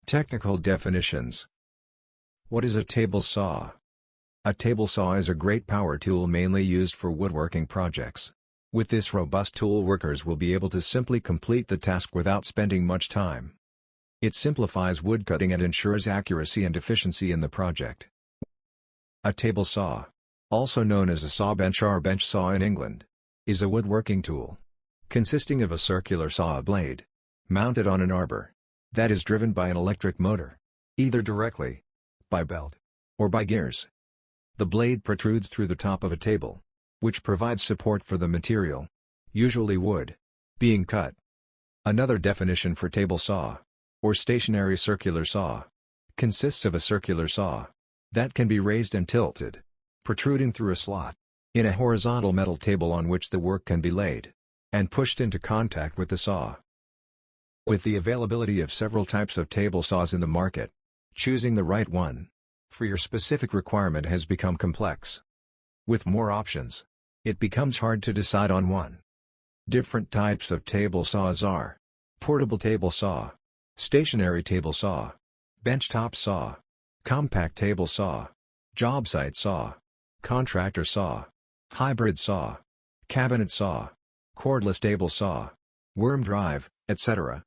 Technical definitions. What is a table saw? A table saw is a great power tool mainly used for woodworking projects. With this robust tool, workers will be able to simply complete the task without spending much time. It simplifies woodcutting and ensures accuracy and efficiency in the project. A table saw, also known as a saw bench or bench saw in England, is a woodworking tool consisting of a circular saw blade mounted on an arbor that is driven by an electric motor, either directly, by belt, or by gears. The blade protrudes through the top of a table, which provides support for the material, usually wood, being cut. Another definition for table saw, or stationary circular saw, consists of a circular saw that can be raised and tilted, protruding through a slot in a horizontal metal table on which the work can be laid and pushed into contact with the saw. With the availability of several types of table saws in the market, choosing the right one for your specific requirement has become complex. With more options, it becomes hard to decide on one. Different types of table saws are portable table saw, stationary table saw, benchtop saw, compact table saw, job site saw, contractor saw, hybrid saw, cabinet saw, cordless table saw, worm drive, etc.